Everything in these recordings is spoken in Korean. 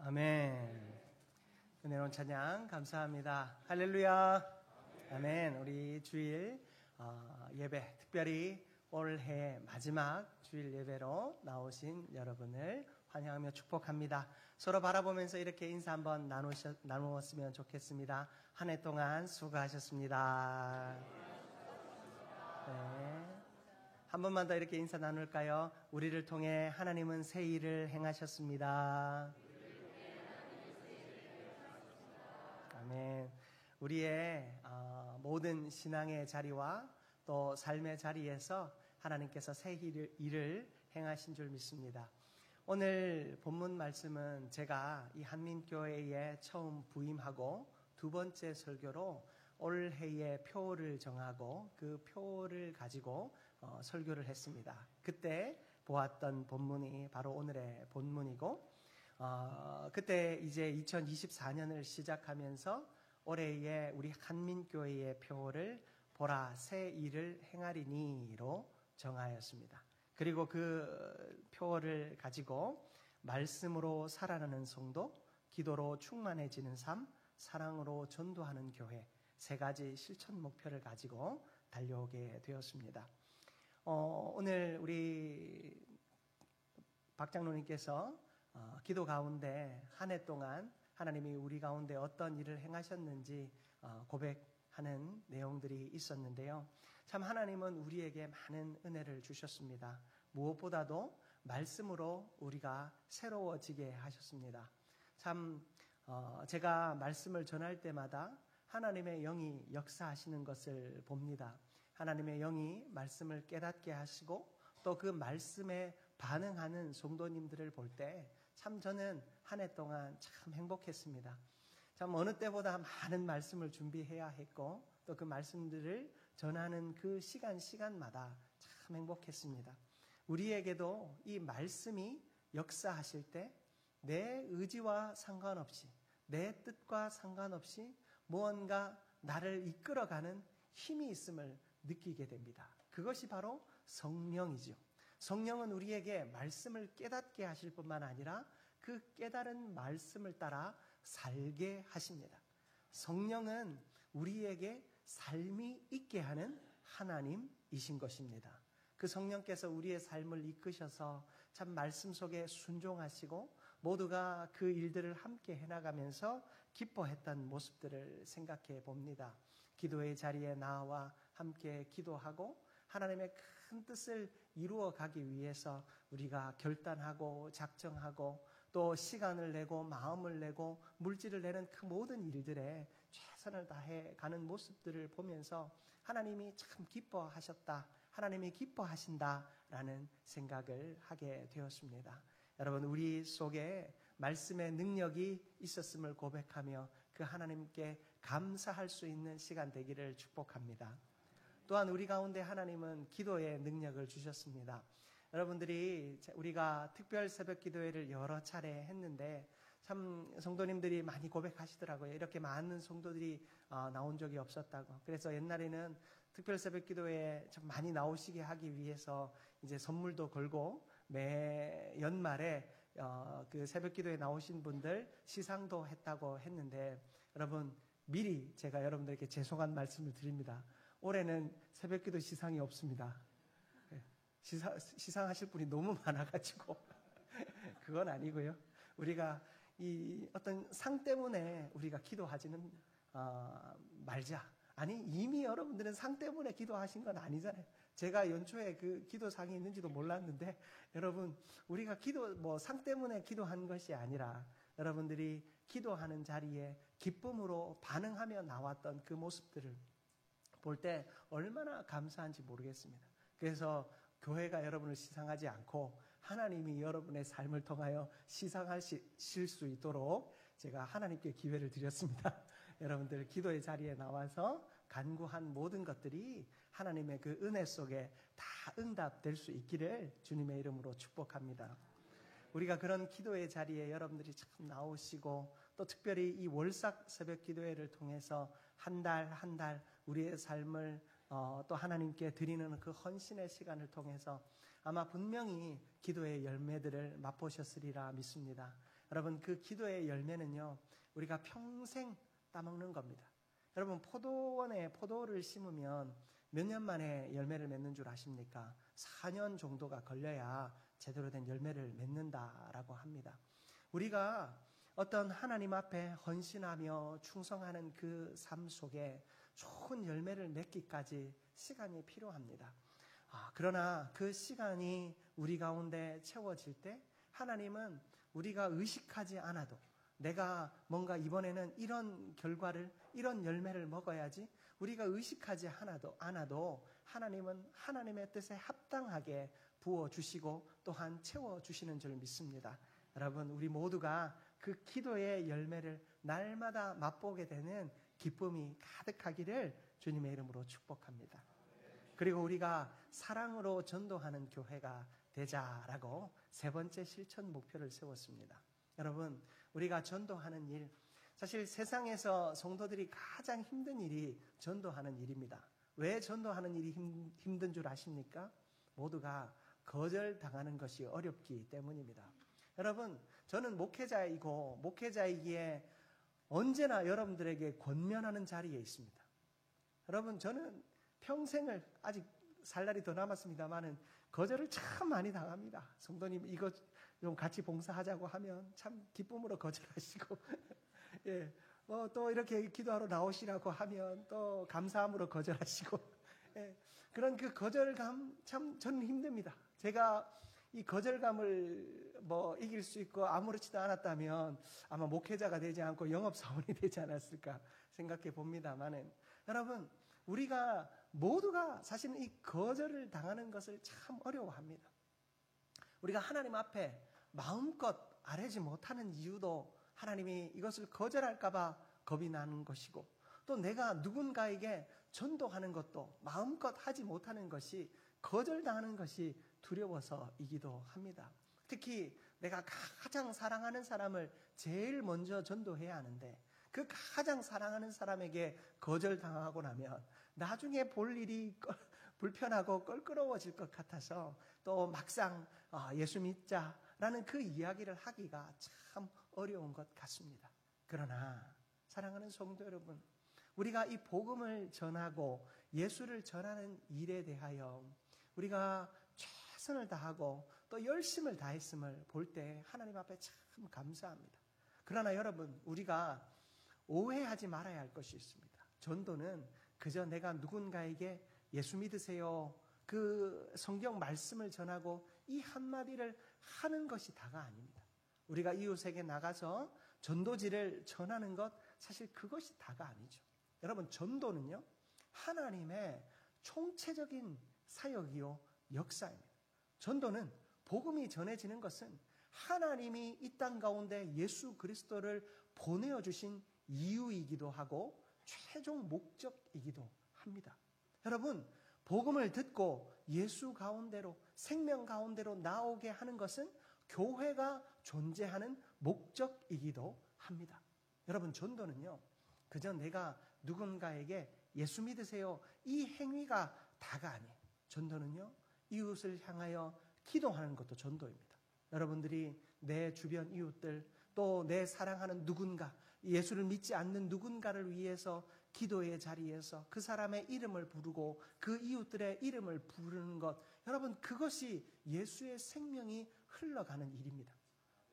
아멘. 은혜로운 찬양 감사합니다. 할렐루야. 아멘. 우리 주일 예배, 특별히 올해 마지막 주일 예배로 나오신 여러분을 환영하며 축복합니다. 서로 바라보면서 이렇게 인사 한번 나누었으면 좋겠습니다. 한 해 동안 수고하셨습니다. 네. 한 번만 더 이렇게 인사 나눌까요? 우리를 통해 하나님은 새 일을 행하셨습니다. 아멘. 우리의 모든 신앙의 자리와 또 삶의 자리에서 하나님께서 새 일을 행하신 줄 믿습니다. 오늘 본문 말씀은 제가 이 한민교회에 처음 부임하고 두 번째 설교로 올해의 표를 정하고 그 표를 가지고 설교를 했습니다. 그때 보았던 본문이 바로 오늘의 본문이고 그때 이제 2024년을 시작하면서 올해의 우리 한민교회의 표를 보라 새 일을 행하리니로 정하였습니다. 그리고 그 표를 가지고 말씀으로 살아나는 성도, 기도로 충만해지는 삶, 사랑으로 전도하는 교회 세 가지 실천 목표를 가지고 달려오게 되었습니다. 오늘 우리 박 장로님께서 기도 가운데 한 해 동안 하나님이 우리 가운데 어떤 일을 행하셨는지 고백하는 내용들이 있었는데요. 참 하나님은 우리에게 많은 은혜를 주셨습니다. 무엇보다도 말씀으로 우리가 새로워지게 하셨습니다. 참 제가 말씀을 전할 때마다 하나님의 영이 역사하시는 것을 봅니다. 하나님의 영이 말씀을 깨닫게 하시고 또 그 말씀에 반응하는 성도님들을 볼 때 참 저는 한 해 동안 참 행복했습니다. 참 어느 때보다 많은 말씀을 준비해야 했고 또 그 말씀들을 전하는 그 시간마다 참 행복했습니다. 우리에게도 이 말씀이 역사하실 때 내 의지와 상관없이 내 뜻과 상관없이 무언가 나를 이끌어가는 힘이 있음을 느끼게 됩니다. 그것이 바로 성령이죠. 성령은 우리에게 말씀을 깨닫게 하실 뿐만 아니라 그 깨달은 말씀을 따라 살게 하십니다. 성령은 우리에게 삶이 있게 하는 하나님이신 것입니다. 그 성령께서 우리의 삶을 이끄셔서 참 말씀 속에 순종하시고 모두가 그 일들을 함께 해나가면서 기뻐했던 모습들을 생각해 봅니다. 기도의 자리에 나와 함께 기도하고 하나님의 큰 뜻을 이루어가기 위해서 우리가 결단하고 작정하고 또 시간을 내고 마음을 내고 물질을 내는 그 모든 일들에 최선을 다해 가는 모습들을 보면서 하나님이 참 기뻐하셨다, 하나님이 기뻐하신다라는 생각을 하게 되었습니다. 여러분, 우리 속에 말씀의 능력이 있었음을 고백하며 그 하나님께 감사할 수 있는 시간 되기를 축복합니다. 또한 우리 가운데 하나님은 기도의 능력을 주셨습니다. 여러분들이 우리가 특별 새벽 기도회를 여러 차례 했는데 참 성도님들이 많이 고백하시더라고요. 이렇게 많은 성도들이 나온 적이 없었다고. 그래서 옛날에는 특별 새벽 기도회에 참 많이 나오시게 하기 위해서 이제 선물도 걸고 매 연말에 그 새벽 기도에 나오신 분들 시상도 했다고 했는데 여러분 미리 제가 여러분들에게 죄송한 말씀을 드립니다. 올해는 새벽 기도 시상이 없습니다. 시상하실 분이 너무 많아가지고 그건 아니고요. 우리가 이 어떤 상 때문에 우리가 기도하지는 말자. 아니 이미 여러분들은 상 때문에 기도하신 건 아니잖아요. 제가 연초에 그 기도상이 있는지도 몰랐는데 여러분 우리가 상 때문에 기도한 것이 아니라 여러분들이 기도하는 자리에 기쁨으로 반응하며 나왔던 그 모습들을 볼 때 얼마나 감사한지 모르겠습니다. 그래서 교회가 여러분을 시상하지 않고 하나님이 여러분의 삶을 통하여 시상하실 수 있도록 제가 하나님께 기회를 드렸습니다. 여러분들 기도의 자리에 나와서 간구한 모든 것들이 하나님의 그 은혜 속에 다 응답될 수 있기를 주님의 이름으로 축복합니다. 우리가 그런 기도의 자리에 여러분들이 참 나오시고 또 특별히 이 월삭 새벽 기도회를 통해서 한 달 한 달 우리의 삶을 또 하나님께 드리는 그 헌신의 시간을 통해서 아마 분명히 기도의 열매들을 맛보셨으리라 믿습니다. 여러분, 그 기도의 열매는요, 우리가 평생 따먹는 겁니다. 여러분, 포도원에 포도를 심으면 몇 년 만에 열매를 맺는 줄 아십니까? 4년 정도가 걸려야 제대로 된 열매를 맺는다라고 합니다. 우리가 어떤 하나님 앞에 헌신하며 충성하는 그 삶 속에 좋은 열매를 맺기까지 시간이 필요합니다. 그러나 그 시간이 우리 가운데 채워질 때 하나님은 우리가 의식하지 않아도 내가 뭔가 이번에는 이런 결과를, 이런 열매를 먹어야지, 우리가 의식하지 않아도 하나님은 하나님의 뜻에 합당하게 부어주시고 또한 채워주시는 줄 믿습니다. 여러분, 우리 모두가 그 기도의 열매를 날마다 맛보게 되는 기쁨이 가득하기를 주님의 이름으로 축복합니다. 그리고 우리가 사랑으로 전도하는 교회가 되자라고 세 번째 실천 목표를 세웠습니다. 여러분, 우리가 전도하는 일, 사실 세상에서 성도들이 가장 힘든 일이 전도하는 일입니다. 왜 전도하는 일이 힘든 줄 아십니까? 모두가 거절당하는 것이 어렵기 때문입니다. 여러분, 저는 목회자이고 목회자이기에 언제나 여러분들에게 권면하는 자리에 있습니다. 여러분, 저는 평생을, 아직 살 날이 더 남았습니다만은 거절을 참 많이 당합니다. 성도님 이거 좀 같이 봉사하자고 하면 참 기쁨으로 거절하시고 예, 또 이렇게 기도하러 나오시라고 하면 또 감사함으로 거절하시고 예, 그런 그 거절감 참 저는 힘듭니다. 제가 이 거절감을 이길 수 있고 아무렇지도 않았다면 아마 목회자가 되지 않고 영업사원이 되지 않았을까 생각해 봅니다만은, 여러분, 우리가 모두가 사실은 이 거절을 당하는 것을 참 어려워합니다. 우리가 하나님 앞에 마음껏 아뢰지 못하는 이유도 하나님이 이것을 거절할까봐 겁이 나는 것이고, 또 내가 누군가에게 전도하는 것도 마음껏 하지 못하는 것이 거절당하는 것이 두려워서이기도 합니다. 특히 내가 가장 사랑하는 사람을 제일 먼저 전도해야 하는데 그 가장 사랑하는 사람에게 거절당하고 나면 나중에 볼 일이 불편하고 껄끄러워질 것 같아서 또 막상 예수 믿자라는 그 이야기를 하기가 참 어려운 것 같습니다. 그러나 사랑하는 성도 여러분, 우리가 이 복음을 전하고 예수를 전하는 일에 대하여 우리가 최선을 다하고 또 열심을 다했음을 볼 때 하나님 앞에 참 감사합니다. 그러나 여러분, 우리가 오해하지 말아야 할 것이 있습니다. 전도는 그저 내가 누군가에게 예수 믿으세요, 그 성경 말씀을 전하고 이 한마디를 하는 것이 다가 아닙니다. 우리가 이웃에게 나가서 전도지를 전하는 것, 사실 그것이 다가 아니죠. 여러분, 전도는요, 하나님의 총체적인 사역이요 역사입니다. 전도는, 복음이 전해지는 것은 하나님이 이 땅 가운데 예수 그리스도를 보내어 주신 이유이기도 하고 최종 목적이기도 합니다. 여러분, 복음을 듣고 예수 가운데로, 생명 가운데로 나오게 하는 것은 교회가 존재하는 목적이기도 합니다. 여러분, 전도는요, 그저 내가 누군가에게 예수 믿으세요, 이 행위가 다가 아니에요. 전도는요, 이웃을 향하여 기도하는 것도 전도입니다. 여러분들이 내 주변 이웃들, 또 내 사랑하는 누군가, 예수를 믿지 않는 누군가를 위해서 기도의 자리에서 그 사람의 이름을 부르고 그 이웃들의 이름을 부르는 것, 여러분, 그것이 예수의 생명이 흘러가는 일입니다.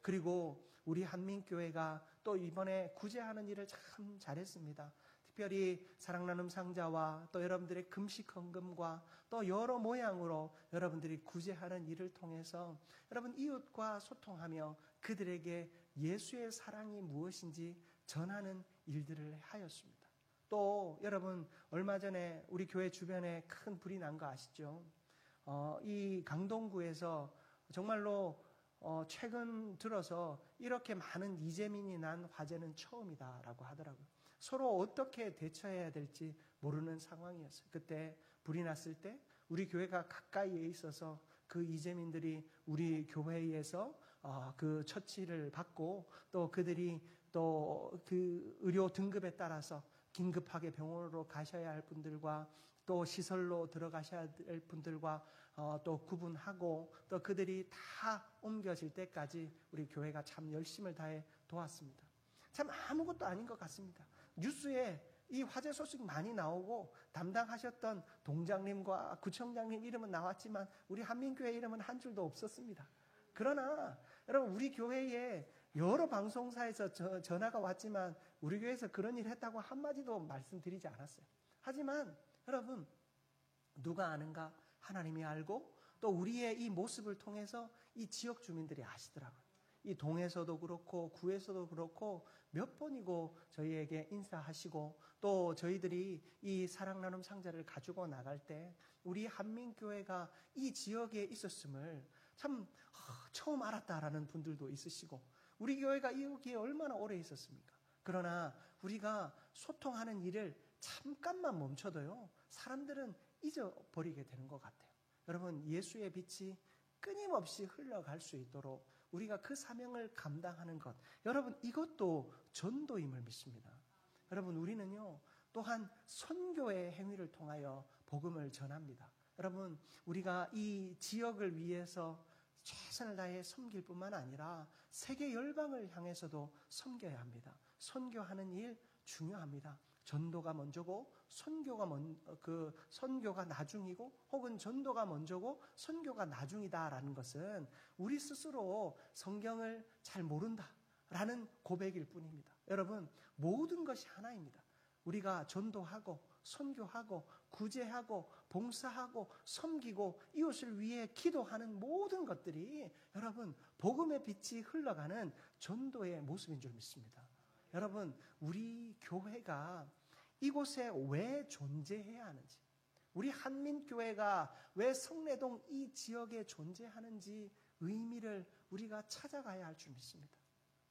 그리고 우리 한민교회가 또 이번에 구제하는 일을 참 잘했습니다. 특별히 사랑나눔 상자와 또 여러분들의 금식 헌금과 또 여러 모양으로 여러분들이 구제하는 일을 통해서 여러분 이웃과 소통하며 그들에게 예수의 사랑이 무엇인지 전하는 일들을 하였습니다. 또 여러분, 얼마 전에 우리 교회 주변에 큰 불이 난 거 아시죠? 이 강동구에서 정말로 최근 들어서 이렇게 많은 이재민이 난 화재는 처음이다라고 하더라고요. 서로 어떻게 대처해야 될지 모르는 상황이었어요. 그때 불이 났을 때 우리 교회가 가까이에 있어서 그 이재민들이 우리 교회에서 그 처치를 받고 또 그들이 또 그 의료 등급에 따라서 긴급하게 병원으로 가셔야 할 분들과 또 시설로 들어가셔야 할 분들과 또 구분하고 또 그들이 다 옮겨질 때까지 우리 교회가 참 열심을 다해 도왔습니다. 참 아무것도 아닌 것 같습니다. 뉴스에 이 화재 소식 많이 나오고 담당하셨던 동장님과 구청장님 이름은 나왔지만 우리 한민교회 이름은 한 줄도 없었습니다. 그러나 여러분, 우리 교회에 여러 방송사에서 전화가 왔지만 우리 교회에서 그런 일 했다고 한마디도 말씀드리지 않았어요. 하지만 여러분, 누가 아는가? 하나님이 알고 또 우리의 이 모습을 통해서 이 지역 주민들이 아시더라고요. 이 동에서도 그렇고 구에서도 그렇고 몇 번이고 저희에게 인사하시고 또 저희들이 이 사랑 나눔 상자를 가지고 나갈 때 우리 한민교회가 이 지역에 있었음을 참 처음 알았다라는 분들도 있으시고, 우리 교회가 여기에 얼마나 오래 있었습니까? 그러나 우리가 소통하는 일을 잠깐만 멈춰도요, 사람들은 잊어버리게 되는 것 같아요. 여러분, 예수의 빛이 끊임없이 흘러갈 수 있도록 우리가 그 사명을 감당하는 것, 여러분, 이것도 전도임을 믿습니다. 여러분, 우리는요 또한 선교의 행위를 통하여 복음을 전합니다. 여러분, 우리가 이 지역을 위해서 최선을 다해 섬길 뿐만 아니라 세계 열방을 향해서도 섬겨야 합니다. 선교하는 일 중요합니다. 전도가 먼저고 선교가 나중이고, 혹은 전도가 먼저고 선교가 나중이다라는 것은 우리 스스로 성경을 잘 모른다라는 고백일 뿐입니다. 여러분, 모든 것이 하나입니다. 우리가 전도하고 선교하고 구제하고 봉사하고 섬기고 이웃을 위해 기도하는 모든 것들이 여러분, 복음의 빛이 흘러가는 전도의 모습인 줄 믿습니다. 여러분, 우리 교회가 이곳에 왜 존재해야 하는지, 우리 한민교회가 왜 성내동 이 지역에 존재하는지 의미를 우리가 찾아가야 할 줄 믿습니다.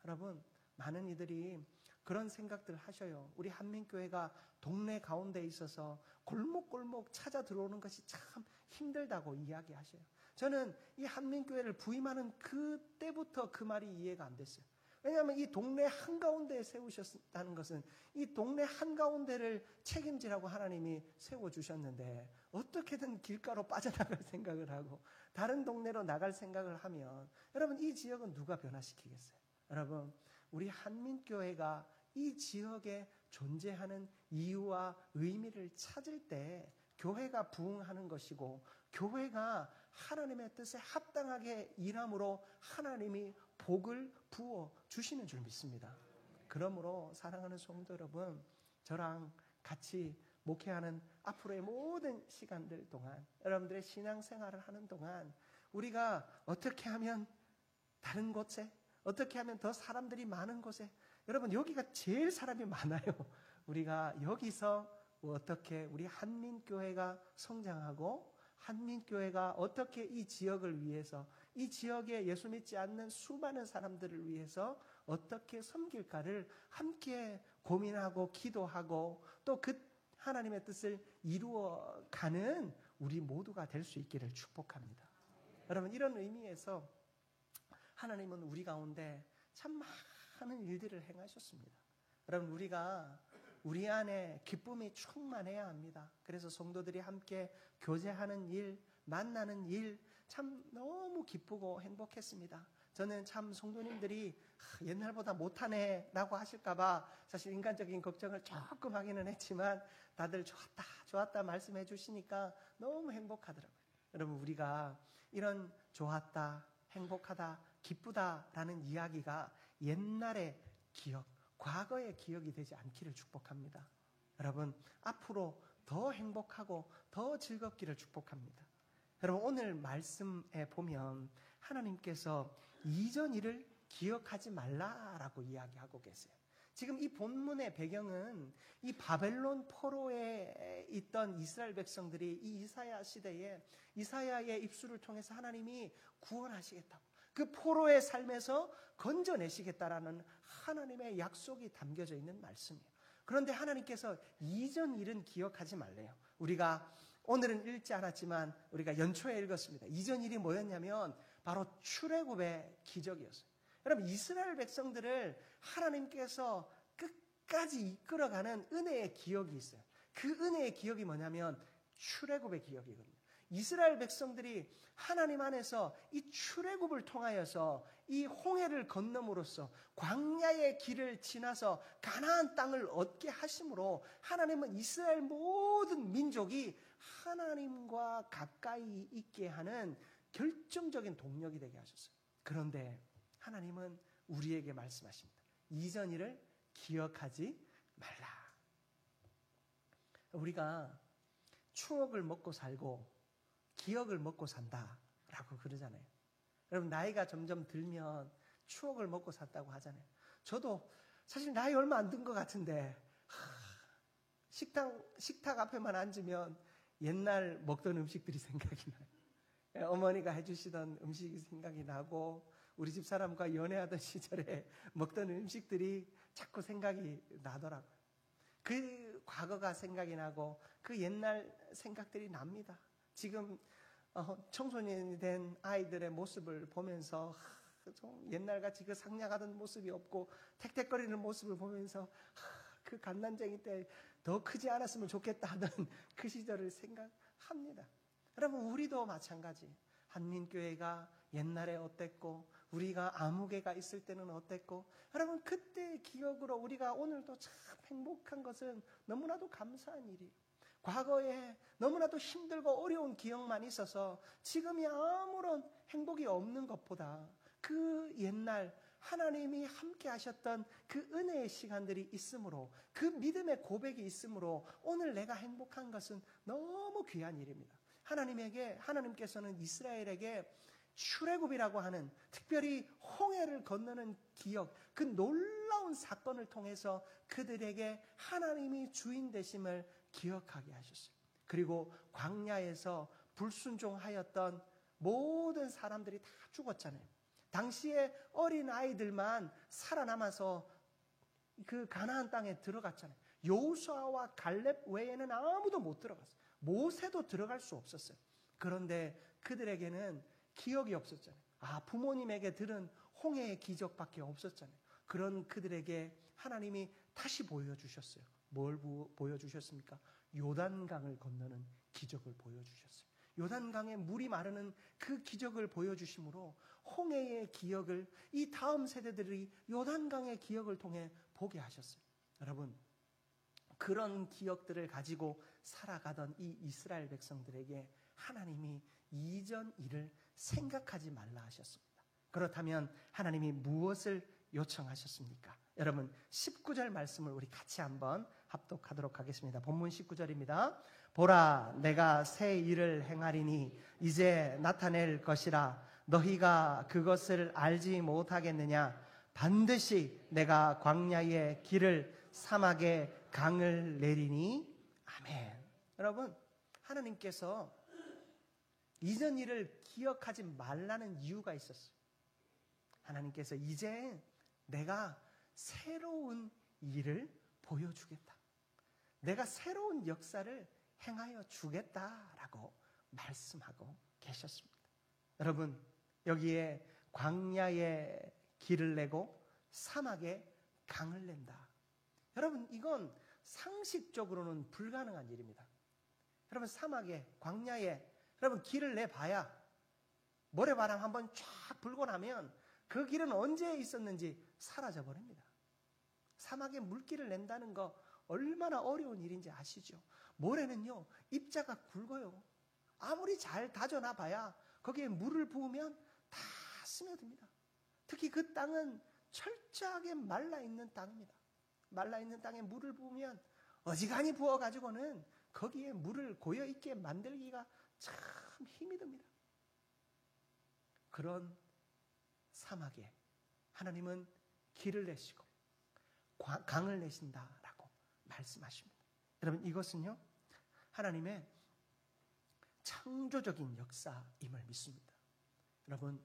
여러분, 많은 이들이 그런 생각들 하셔요. 우리 한민교회가 동네 가운데 있어서 골목골목 찾아 들어오는 것이 참 힘들다고 이야기하셔요. 저는 이 한민교회를 부임하는 그때부터 그 말이 이해가 안 됐어요. 왜냐하면 이 동네 한가운데에 세우셨다는 것은 이 동네 한가운데를 책임지라고 하나님이 세워주셨는데, 어떻게든 길가로 빠져나갈 생각을 하고 다른 동네로 나갈 생각을 하면 여러분, 이 지역은 누가 변화시키겠어요? 여러분, 우리 한민교회가 이 지역에 존재하는 이유와 의미를 찾을 때 교회가 부흥하는 것이고, 교회가 하나님의 뜻에 합당하게 일함으로 하나님이 복을 부어 주시는 줄 믿습니다. 그러므로 사랑하는 성도 여러분, 저랑 같이 목회하는 앞으로의 모든 시간들 동안, 여러분들의 신앙생활을 하는 동안 우리가 어떻게 하면 다른 곳에, 어떻게 하면 더 사람들이 많은 곳에, 여러분, 여기가 제일 사람이 많아요. 우리가 여기서 어떻게 우리 한민교회가 성장하고, 한민교회가 어떻게 이 지역을 위해서, 이 지역에 예수 믿지 않는 수많은 사람들을 위해서 어떻게 섬길까를 함께 고민하고 기도하고 또 그 하나님의 뜻을 이루어가는 우리 모두가 될 수 있기를 축복합니다. 여러분, 이런 의미에서 하나님은 우리 가운데 참 많은 일들을 행하셨습니다. 여러분, 우리가 우리 안에 기쁨이 충만해야 합니다. 그래서 성도들이 함께 교제하는 일, 만나는 일 참 너무 기쁘고 행복했습니다. 저는 참 성도님들이 옛날보다 못하네 라고 하실까봐 사실 인간적인 걱정을 조금 하기는 했지만 다들 좋았다 말씀해 주시니까 너무 행복하더라고요. 여러분, 우리가 이런 좋았다, 행복하다, 기쁘다라는 이야기가 옛날의 기억, 과거의 기억이 되지 않기를 축복합니다. 여러분, 앞으로 더 행복하고 더 즐겁기를 축복합니다. 여러분, 오늘 말씀에 보면 하나님께서 이전 일을 기억하지 말라라고 이야기하고 계세요. 지금 이 본문의 배경은 이 바벨론 포로에 있던 이스라엘 백성들이 이 이사야 시대에 이사야의 입술을 통해서 하나님이 구원하시겠다고, 그 포로의 삶에서 건져내시겠다라는 하나님의 약속이 담겨져 있는 말씀이에요. 그런데 하나님께서 이전 일은 기억하지 말래요. 우리가 오늘은 읽지 않았지만 우리가 연초에 읽었습니다. 이전 일이 뭐였냐면 바로 출애굽의 기적이었어요. 여러분, 이스라엘 백성들을 하나님께서 끝까지 이끌어가는 은혜의 기억이 있어요. 그 은혜의 기억이 뭐냐면 출애굽의 기억이거든요. 이스라엘 백성들이 하나님 안에서 이 출애굽을 통하여서 이 홍해를 건너므로써 광야의 길을 지나서 가나안 땅을 얻게 하심으로 하나님은 이스라엘 모든 민족이 하나님과 가까이 있게 하는 결정적인 동력이 되게 하셨어요. 그런데 하나님은 우리에게 말씀하십니다. 이전 일을 기억하지 말라. 우리가 추억을 먹고 살고 기억을 먹고 산다라고 그러잖아요. 여러분, 나이가 점점 들면 추억을 먹고 산다고 하잖아요. 저도 사실 나이 얼마 안 든 것 같은데 식탁 앞에만 앉으면 옛날 먹던 음식들이 생각이 나요. 어머니가 해주시던 음식이 생각이 나고 우리 집 사람과 연애하던 시절에 먹던 음식들이 자꾸 생각이 나더라고요. 그 과거가 생각이 나고 그 옛날 생각들이 납니다. 지금 청소년이 된 아이들의 모습을 보면서 좀 옛날같이 그 상냥하던 모습이 없고 택택거리는 모습을 보면서 그 갓난쟁이 때 더 크지 않았으면 좋겠다 하던 그 시절을 생각합니다. 여러분, 우리도 마찬가지. 한민교회가 옛날에 어땠고 우리가 아무개가 있을 때는 어땠고, 여러분, 그때의 기억으로 우리가 오늘도 참 행복한 것은 너무나도 감사한 일이에요. 과거에 너무나도 힘들고 어려운 기억만 있어서 지금이 아무런 행복이 없는 것보다 그 옛날 하나님이 함께 하셨던 그 은혜의 시간들이 있으므로, 그 믿음의 고백이 있으므로 오늘 내가 행복한 것은 너무 귀한 일입니다. 하나님께서는 이스라엘에게 출애굽이라고 하는, 특별히 홍해를 건너는 기억, 그 놀라운 사건을 통해서 그들에게 하나님이 주인 되심을 기억하게 하셨어요. 그리고 광야에서 불순종하였던 모든 사람들이 다 죽었잖아요. 당시에 어린 아이들만 살아남아서 그 가나안 땅에 들어갔잖아요. 여호수아와 갈렙 외에는 아무도 못 들어갔어요. 모세도 들어갈 수 없었어요. 그런데 그들에게는 기억이 없었잖아요. 부모님에게 들은 홍해의 기적밖에 없었잖아요. 그런 그들에게 하나님이 다시 보여주셨어요. 뭘 보여주셨습니까? 요단강을 건너는 기적을 보여주셨어요. 요단강에 물이 마르는 그 기적을 보여주심으로 홍해의 기억을 이 다음 세대들이 요단강의 기억을 통해 보게 하셨어요. 여러분, 그런 기억들을 가지고 살아가던 이 이스라엘 백성들에게 하나님이 이전 일을 생각하지 말라 하셨습니다. 그렇다면 하나님이 무엇을 요청하셨습니까? 여러분, 19절 말씀을 우리 같이 한번 합독하도록 하겠습니다. 본문 19절입니다. 보라, 내가 새 일을 행하리니 이제 나타낼 것이라. 너희가 그것을 알지 못하겠느냐? 반드시 내가 광야의 길을, 사막에 강을 내리니. 아멘. 여러분, 하나님께서 이전 일을 기억하지 말라는 이유가 있었어요. 하나님께서 이제 내가 새로운 일을 보여주겠다, 내가 새로운 역사를 행하여 주겠다라고 말씀하고 계셨습니다. 여러분, 여기에 광야에 길을 내고 사막에 강을 낸다. 여러분, 이건 상식적으로는 불가능한 일입니다. 여러분, 사막에, 광야에 여러분 길을 내봐야 모래바람 한번 쫙 불고 나면 그 길은 언제 있었는지 사라져버립니다. 사막에 물길을 낸다는 거 얼마나 어려운 일인지 아시죠? 모래는요, 입자가 굵어요. 아무리 잘 다져놔봐야 거기에 물을 부으면 다 스며듭니다. 특히 그 땅은 철저하게 말라있는 땅입니다. 말라있는 땅에 물을 부으면 어지간히 부어가지고는 거기에 물을 고여있게 만들기가 참 힘이 듭니다. 그런 사막에 하나님은 길을 내시고 강을 내신다라고 말씀하십니다. 여러분, 이것은요, 하나님의 창조적인 역사임을 믿습니다. 여러분,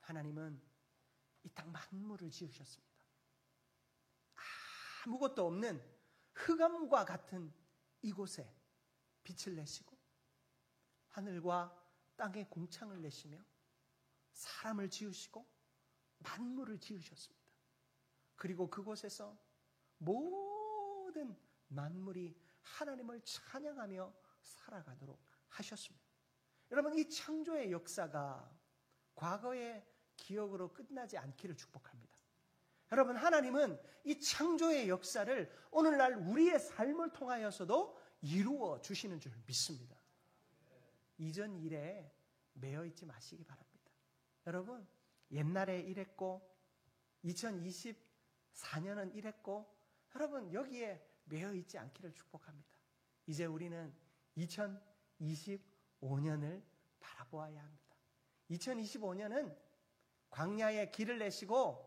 하나님은 이 땅 만물을 지으셨습니다. 아무것도 없는 흑암과 같은 이곳에 빛을 내시고 하늘과 땅에 공창을 내시며 사람을 지으시고 만물을 지으셨습니다. 그리고 그곳에서 모든 만물이 하나님을 찬양하며 살아가도록 하셨습니다. 여러분, 이 창조의 역사가 과거의 기억으로 끝나지 않기를 축복합니다. 여러분, 하나님은 이 창조의 역사를 오늘날 우리의 삶을 통하여서도 이루어 주시는 줄 믿습니다. 이전 일에 매여 있지 마시기 바랍니다. 여러분, 옛날에 이랬고 2024년은 이랬고 여러분, 여기에 매여 있지 않기를 축복합니다. 이제 우리는 2025년을 바라보아야 합니다. 2025년은 광야에 길을 내시고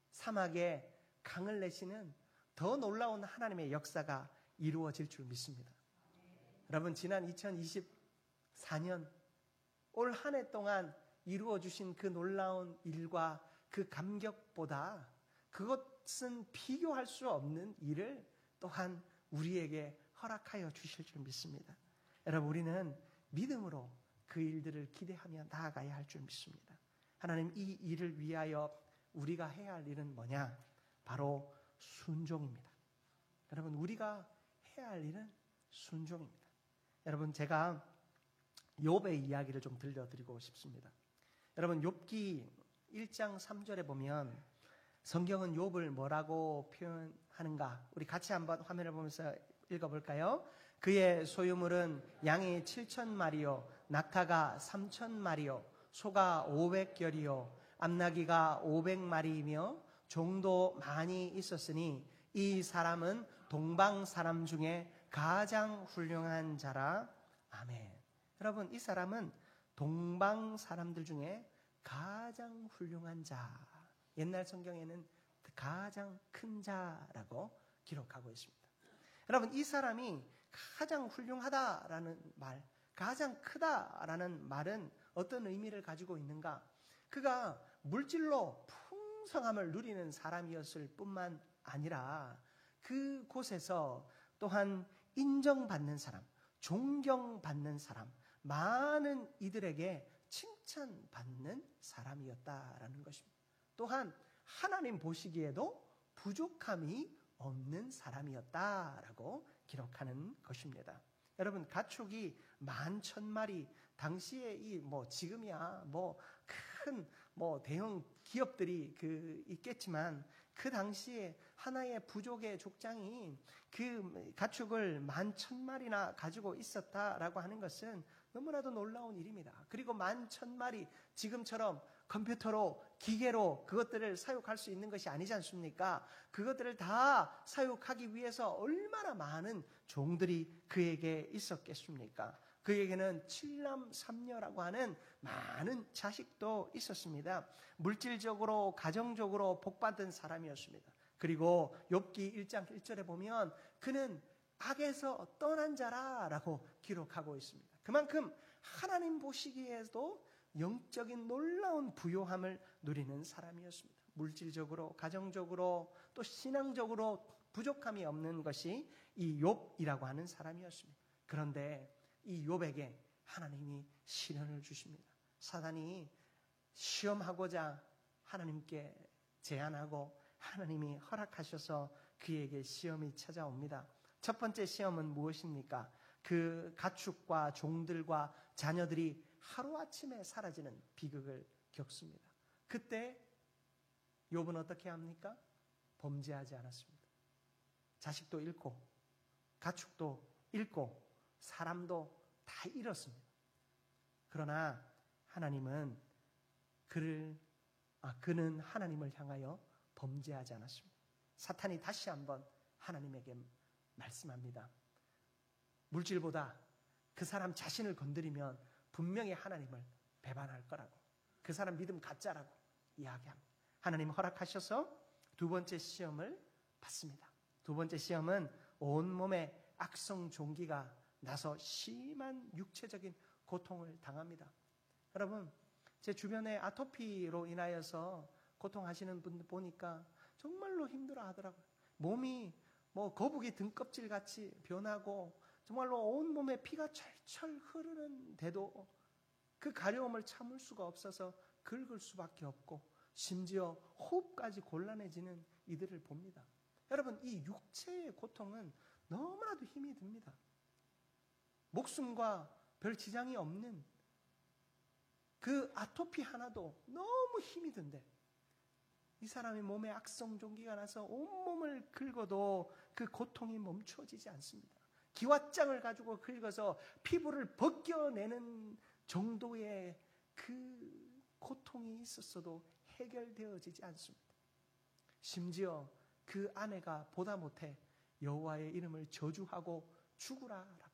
사막에 강을 내시는 더 놀라운 하나님의 역사가 이루어질 줄 믿습니다. 여러분, 지난 2024년 올 한 해 동안 이루어 주신 그 놀라운 일과 그 감격보다 그것은 비교할 수 없는 일을 또한 우리에게 허락하여 주실 줄 믿습니다. 여러분, 우리는 믿음으로 그 일들을 기대하며 나아가야 할 줄 믿습니다. 하나님, 이 일을 위하여 우리가 해야 할 일은 뭐냐? 바로 순종입니다. 여러분, 우리가 해야 할 일은 순종입니다. 여러분, 제가 욥의 이야기를 좀 들려드리고 싶습니다. 여러분, 욥기 1장 3절에 보면 성경은 욥을 뭐라고 표현하는가? 우리 같이 한번 화면을 보면서 읽어볼까요? 그의 소유물은 양이 7,000마리요, 낙타가 3,000마리요, 소가 500결이요, 암나귀가 500마리이며 종도 많이 있었으니 이 사람은 동방 사람 중에 가장 훌륭한 자라. 아멘. 여러분, 이 사람은 동방 사람들 중에 가장 훌륭한 자. 옛날 성경에는 가장 큰 자라고 기록하고 있습니다. 여러분, 이 사람이 가장 훌륭하다라는 말, 가장 크다라는 말은 어떤 의미를 가지고 있는가? 그가 물질로 풍성함을 누리는 사람이었을 뿐만 아니라 그곳에서 또한 인정받는 사람, 존경받는 사람, 많은 이들에게 칭찬받는 사람이었다라는 것입니다. 또한 하나님 보시기에도 부족함이 없는 사람이었다라고 기록하는 것입니다. 여러분, 가축이 11,000마리, 당시에 지금이야 큰 대형 기업들이 있겠지만 그 당시에 하나의 부족의 족장이 그 가축을 11,000마리나 가지고 있었다라고 하는 것은 너무나도 놀라운 일입니다. 그리고 11,000마리, 지금처럼 컴퓨터로, 기계로 그것들을 사육할 수 있는 것이 아니지 않습니까? 그것들을 다 사육하기 위해서 얼마나 많은 종들이 그에게 있었겠습니까? 그에게는 7남 3녀라고 하는 많은 자식도 있었습니다. 물질적으로, 가정적으로 복받은 사람이었습니다. 그리고 욥기 1장 1절에 보면 그는 악에서 떠난 자라라고 기록하고 있습니다. 그만큼 하나님 보시기에도 영적인 놀라운 부요함을 누리는 사람이었습니다. 물질적으로, 가정적으로, 또 신앙적으로 부족함이 없는 것이 이 욥이라고 하는 사람이었습니다. 그런데 이 욥에게 하나님이 시련을 주십니다. 사단이 시험하고자 하나님께 제안하고 하나님이 허락하셔서 그에게 시험이 찾아옵니다. 첫 번째 시험은 무엇입니까? 그 가축과 종들과 자녀들이 하루아침에 사라지는 비극을 겪습니다. 그때 욥은 어떻게 합니까? 범죄하지 않았습니다. 자식도 잃고 가축도 잃고 사람도 다 잃었습니다. 그러나 하나님은 그는 하나님을 향하여 범죄하지 않았습니다. 사탄이 다시 한번 하나님에게 말씀합니다. 물질보다 그 사람 자신을 건드리면 분명히 하나님을 배반할 거라고, 그 사람 믿음 가짜라고 이야기합니다. 하나님 허락하셔서 두 번째 시험을 받습니다. 두 번째 시험은 온몸에 악성 종기가 나서 심한 육체적인 고통을 당합니다. 여러분, 제 주변에 아토피로 인하여서 고통하시는 분들 보니까 정말로 힘들어 하더라고요. 몸이 거북이 등껍질 같이 변하고 정말로 온몸에 피가 철철 흐르는데도 그 가려움을 참을 수가 없어서 긁을 수밖에 없고 심지어 호흡까지 곤란해지는 이들을 봅니다. 여러분, 이 육체의 고통은 너무나도 힘이 듭니다. 목숨과 별 지장이 없는 그 아토피 하나도 너무 힘이 든대. 이 사람의 몸에 악성 종기가 나서 온몸을 긁어도 그 고통이 멈춰지지 않습니다. 기왓장을 가지고 긁어서 피부를 벗겨내는 정도의 그 고통이 있었어도 해결되어지지 않습니다. 심지어 그 아내가 보다 못해 여호와의 이름을 저주하고 죽으라라고.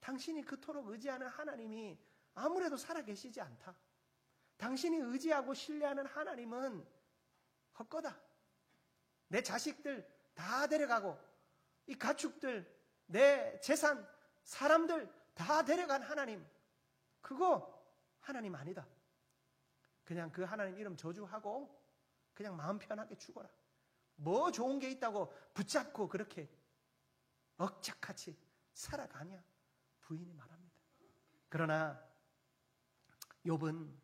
당신이 그토록 의지하는 하나님이 아무래도 살아계시지 않다. 당신이 의지하고 신뢰하는 하나님은 헛거다. 내 자식들 다 데려가고 이 가축들, 내 재산, 사람들 다 데려간 하나님, 그거 하나님 아니다. 그냥 그 하나님 이름 저주하고 그냥 마음 편하게 죽어라. 뭐 좋은 게 있다고 붙잡고 그렇게 억짝같이 살아가냐? 부인이 말합니다. 그러나 욥은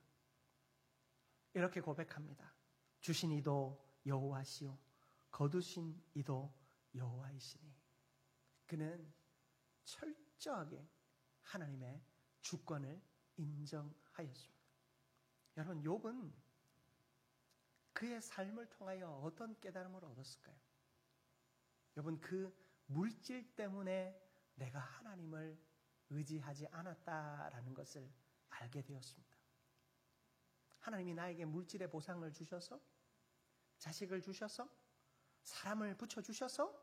이렇게 고백합니다. 주신 이도 여호와시요 거두신 이도 여호와이시니. 그는 철저하게 하나님의 주권을 인정하였습니다. 여러분, 욥은 그의 삶을 통하여 어떤 깨달음을 얻었을까요? 욥은 그 물질 때문에 내가 하나님을 의지하지 않았다라는 것을 알게 되었습니다. 하나님이 나에게 물질의 보상을 주셔서, 자식을 주셔서, 사람을 붙여주셔서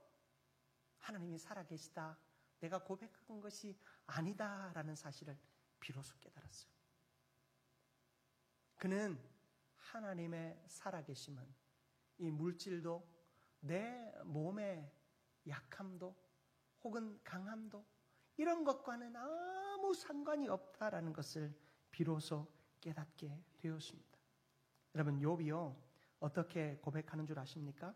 하나님이 살아계시다, 내가 고백한 것이 아니다라는 사실을 비로소 깨달았어요. 그는 하나님의 살아계심은 이 물질도, 내 몸의 약함도 혹은 강함도 이런 것과는 아무 상관이 없다라는 것을 비로소 깨닫게 되었습니다. 여러분, 욥이요 어떻게 고백하는 줄 아십니까?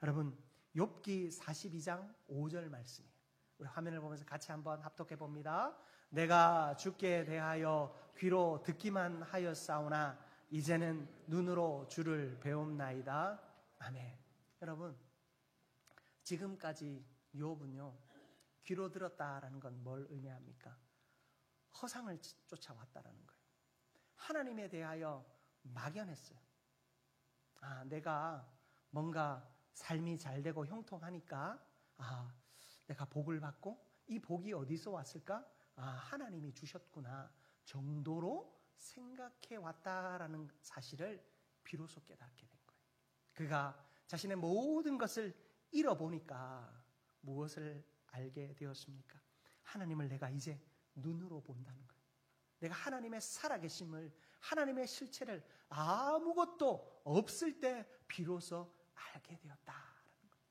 여러분, 욥기 42장 5절 말씀이에요. 우리 화면을 보면서 같이 한번 합독해 봅니다. 내가 주께 대하여 귀로 듣기만 하였사오나 이제는 눈으로 주를 배움나이다. 아멘. 여러분, 지금까지 욥은요 귀로 들었다라는 건 뭘 의미합니까? 허상을 쫓아왔다라는 거예요. 하나님에 대하여 막연했어요. 내가 뭔가 삶이 잘 되고 형통하니까 내가 복을 받고 이 복이 어디서 왔을까? 하나님이 주셨구나 정도로 생각해 왔다라는 사실을 비로소 깨닫게 된 거예요. 그가 자신의 모든 것을 잃어보니까 무엇을 알게 되었습니까? 하나님을 내가 이제 눈으로 본다는 거예요. 내가 하나님의 살아계심을, 하나님의 실체를 아무것도 없을 때 비로소 알게 되었다라는 거예요.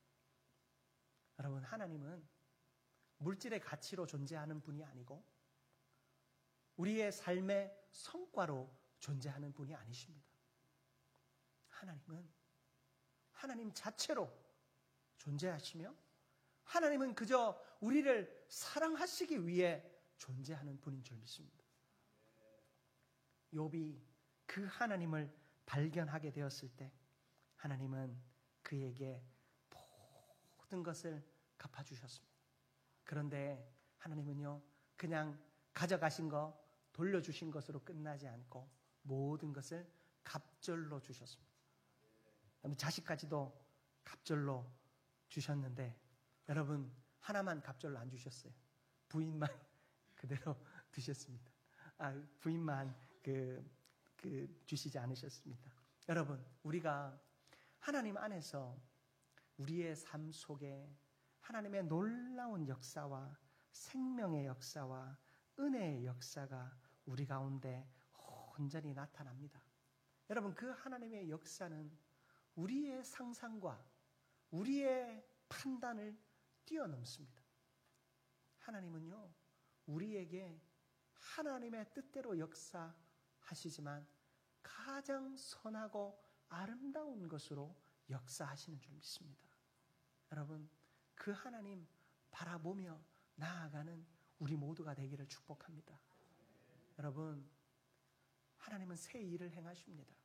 여러분, 하나님은 물질의 가치로 존재하는 분이 아니고 우리의 삶의 성과로 존재하는 분이 아니십니다. 하나님은 하나님 자체로 존재하시며 하나님은 그저 우리를 사랑하시기 위해 존재하는 분인 줄 믿습니다. 욥이 그 하나님을 발견하게 되었을 때 하나님은 그에게 모든 것을 갚아주셨습니다. 그런데 하나님은요 그냥 가져가신 거, 돌려주신 것으로 끝나지 않고 모든 것을 갑절로 주셨습니다. 자식까지도 갑절로 주셨는데 여러분, 하나만 갑절로 안 주셨어요. 부인만 그대로 두셨습니다. 부인만 주시지 않으셨습니다. 여러분, 우리가 하나님 안에서 우리의 삶 속에 하나님의 놀라운 역사와 생명의 역사와 은혜의 역사가 우리 가운데 온전히 나타납니다. 여러분, 그 하나님의 역사는 우리의 상상과 우리의 판단을 뛰어넘습니다. 하나님은요 우리에게 하나님의 뜻대로 역사하시지만 가장 선하고 아름다운 것으로 역사하시는 줄 믿습니다. 여러분, 그 하나님 바라보며 나아가는 우리 모두가 되기를 축복합니다. 여러분, 하나님은 새 일을 행하십니다.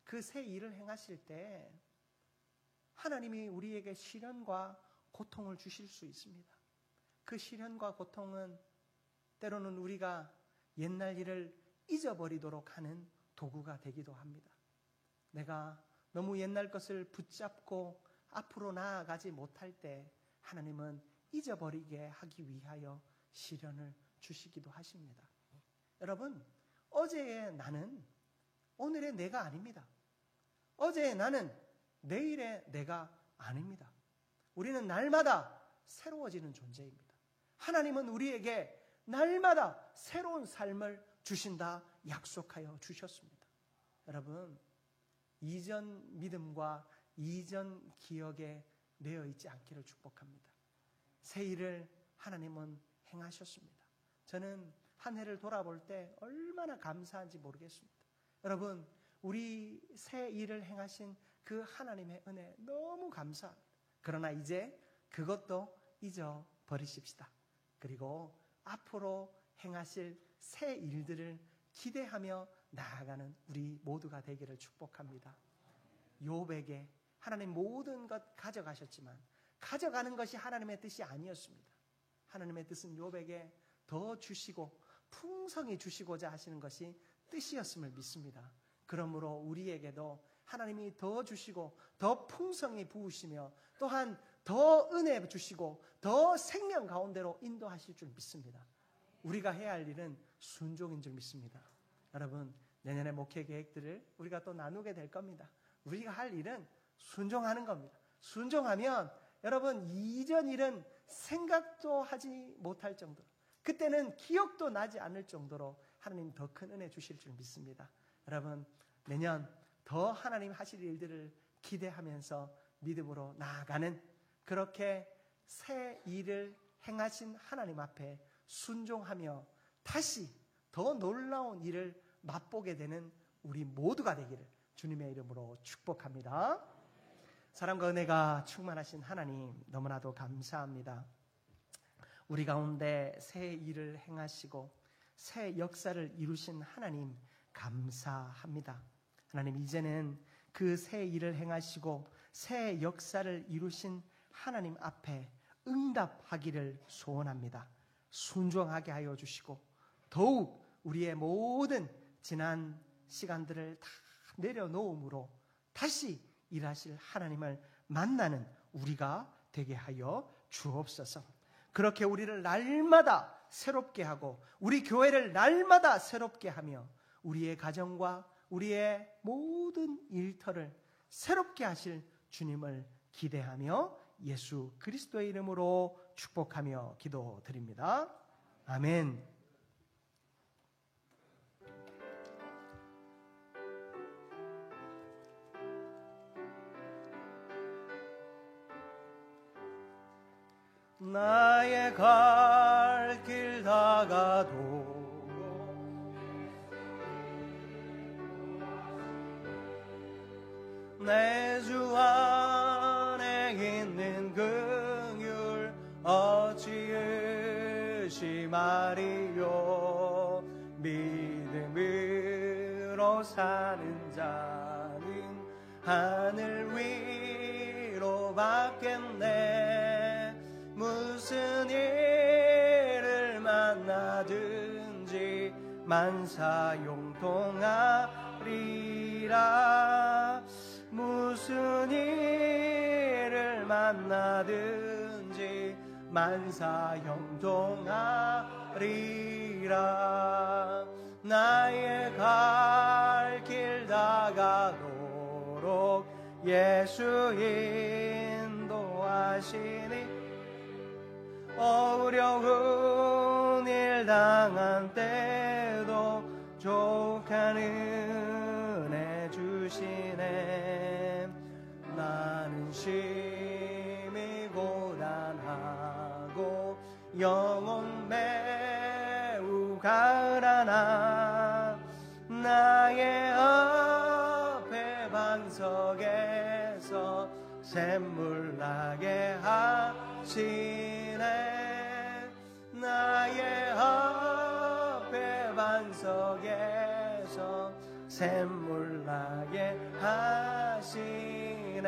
그 새 일을 행하실 때 하나님이 우리에게 시련과 고통을 주실 수 있습니다. 그 시련과 고통은 때로는 우리가 옛날 일을 잊어버리도록 하는 도구가 되기도 합니다. 내가 너무 옛날 것을 붙잡고 앞으로 나아가지 못할 때 하나님은 잊어버리게 하기 위하여 시련을 주시기도 하십니다. 여러분, 어제의 나는 오늘의 내가 아닙니다. 어제의 나는 내일의 내가 아닙니다. 우리는 날마다 새로워지는 존재입니다. 하나님은 우리에게 날마다 새로운 삶을 주신다 약속하여 주셨습니다. 여러분, 이전 믿음과 이전 기억에 매여 있지 않기를 축복합니다. 새 일을 하나님은 행하셨습니다. 저는 한 해를 돌아볼 때 얼마나 감사한지 모르겠습니다. 여러분, 우리 새 일을 행하신 그 하나님의 은혜 너무 감사합니다. 그러나 이제 그것도 잊어버리십시다. 그리고 앞으로 행하실 새 일들을 기대하며 나아가는 우리 모두가 되기를 축복합니다. 욥에게 하나님 모든 것 가져가셨지만 가져가는 것이 하나님의 뜻이 아니었습니다. 하나님의 뜻은 욥에게 더 주시고 풍성히 주시고자 하시는 것이 뜻이었음을 믿습니다. 그러므로 우리에게도 하나님이 더 주시고 더 풍성히 부으시며 또한 더 은혜 주시고 더 생명 가운데로 인도하실 줄 믿습니다. 우리가 해야 할 일은 순종인 줄 믿습니다. 여러분, 내년의 목회 계획들을 우리가 또 나누게 될 겁니다. 우리가 할 일은 순종하는 겁니다. 순종하면 여러분, 이전 일은 생각도 하지 못할 정도로, 그때는 기억도 나지 않을 정도로 하나님 더 큰 은혜 주실 줄 믿습니다. 여러분, 내년 더 하나님 하실 일들을 기대하면서 믿음으로 나아가는, 그렇게 새 일을 행하신 하나님 앞에 순종하며 다시 더 놀라운 일을 맛보게 되는 우리 모두가 되기를 주님의 이름으로 축복합니다. 사랑과 은혜가 충만하신 하나님, 너무나도 감사합니다. 우리 가운데 새 일을 행하시고 새 역사를 이루신 하나님 감사합니다. 하나님, 이제는 그 새 일을 행하시고 새 역사를 이루신 하나님 앞에 응답하기를 소원합니다. 순종하게 하여 주시고 더욱 우리의 모든 지난 시간들을 다 내려놓음으로 다시 일하실 하나님을 만나는 우리가 되게 하여 주옵소서. 그렇게 우리를 날마다 새롭게 하고 우리 교회를 날마다 새롭게 하며 우리의 가정과 우리의 모든 일터를 새롭게 하실 주님을 기대하며 예수 그리스도의 이름으로 축복하며 기도드립니다. 아멘. 나의 갈 길 다가도 내 주 안에 있는 긍휼 어찌 의심하리요. 믿음으로 사는 자는 하늘 위로 받겠네. 무슨 일을 만나든지 만사용통하리라. 무슨 일을 만나든지 만사형통하리라. 나의 갈 길 다가도록 예수 인도하시니 어려운 일 당한 때도 족한 은혜 주시네. 나는 심히 고단하고 영혼 매우 가라나 나의 앞에 방석에서 샘물 나게 하시네. 나의 앞에 방석에서 샘물 나게 하시네.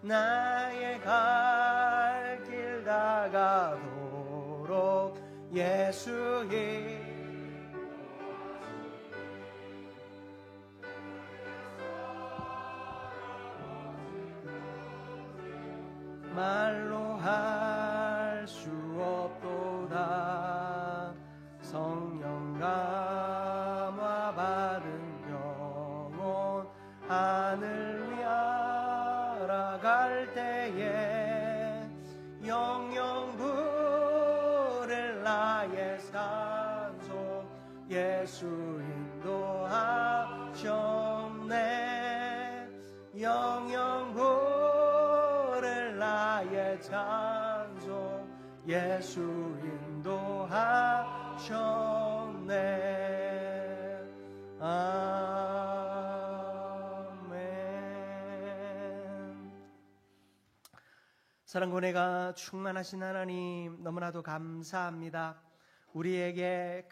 나의 갈 길 다가도록 예수의 말로 할 수 없도다. 성령 감화 받은 영혼 하늘 날아갈 때에 영영 부를 나의 산소 예수 인도하셨네. 영영 부를 나의 찬송 예수 인도하셨네. 아멘. 사랑과 은혜가 충만하신 하나님, 너무나도 감사합니다. 우리에게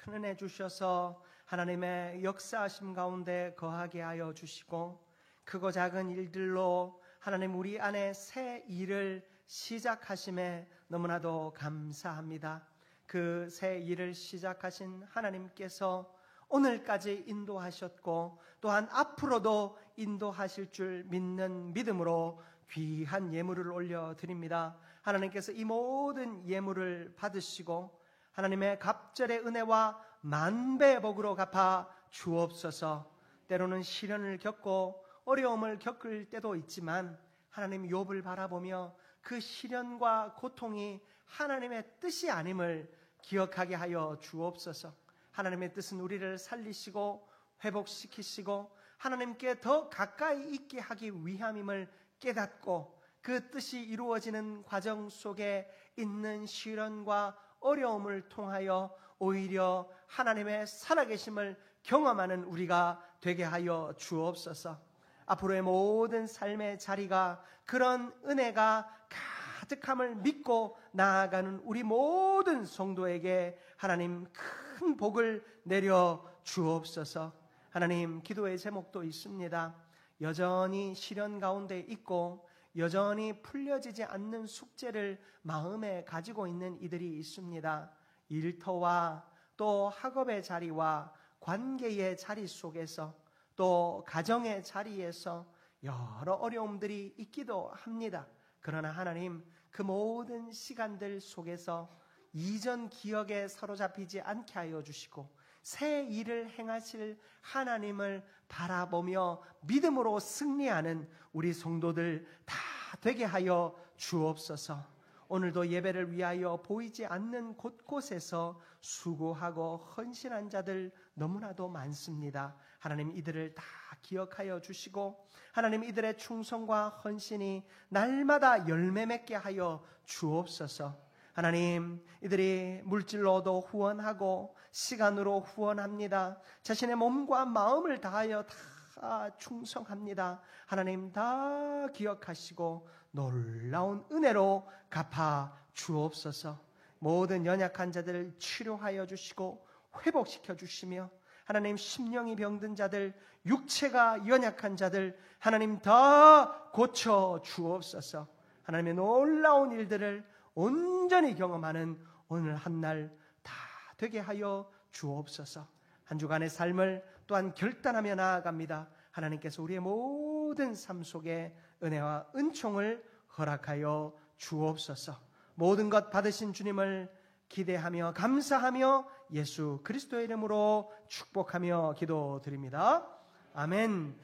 큰 은혜 주셔서 하나님의 역사하심 가운데 거하게 하여 주시고, 크고 작은 일들로 하나님 우리 안에 새 일을 시작하심에 너무나도 감사합니다. 그 새 일을 시작하신 하나님께서 오늘까지 인도하셨고 또한 앞으로도 인도하실 줄 믿는 믿음으로 귀한 예물을 올려드립니다. 하나님께서 이 모든 예물을 받으시고 하나님의 갑절의 은혜와 만배의 복으로 갚아 주옵소서. 때로는 시련을 겪고 어려움을 겪을 때도 있지만 하나님 욥을 바라보며 그 시련과 고통이 하나님의 뜻이 아님을 기억하게 하여 주옵소서. 하나님의 뜻은 우리를 살리시고 회복시키시고 하나님께 더 가까이 있게 하기 위함임을 깨닫고 그 뜻이 이루어지는 과정 속에 있는 시련과 어려움을 통하여 오히려 하나님의 살아계심을 경험하는 우리가 되게 하여 주옵소서. 앞으로의 모든 삶의 자리가 그런 은혜가 가득함을 믿고 나아가는 우리 모든 성도에게 하나님 큰 복을 내려 주옵소서. 하나님, 기도의 제목도 있습니다. 여전히 시련 가운데 있고 여전히 풀려지지 않는 숙제를 마음에 가지고 있는 이들이 있습니다. 일터와 또 학업의 자리와 관계의 자리 속에서 또 가정의 자리에서 여러 어려움들이 있기도 합니다. 그러나 하나님, 그 모든 시간들 속에서 이전 기억에 사로잡히지 않게 하여 주시고 새 일을 행하실 하나님을 바라보며 믿음으로 승리하는 우리 성도들 다 되게 하여 주옵소서. 오늘도 예배를 위하여 보이지 않는 곳곳에서 수고하고 헌신한 자들 너무나도 많습니다. 하나님, 이들을 다 기억하여 주시고 하나님, 이들의 충성과 헌신이 날마다 열매 맺게 하여 주옵소서. 하나님, 이들이 물질로도 후원하고 시간으로 후원합니다. 자신의 몸과 마음을 다하여 다 충성합니다. 하나님, 다 기억하시고 놀라운 은혜로 갚아 주옵소서. 모든 연약한 자들을 치료하여 주시고 회복시켜 주시며 하나님, 심령이 병든 자들, 육체가 연약한 자들 하나님 다 고쳐 주옵소서. 하나님의 놀라운 일들을 온전히 경험하는 오늘 한 날 다 되게 하여 주옵소서. 한 주간의 삶을 또한 결단하며 나아갑니다. 하나님께서 우리의 모든 삶 속에 은혜와 은총을 허락하여 주옵소서. 모든 것 받으신 주님을 기대하며 감사하며 예수 그리스도의 이름으로 축복하며 기도드립니다. 아멘.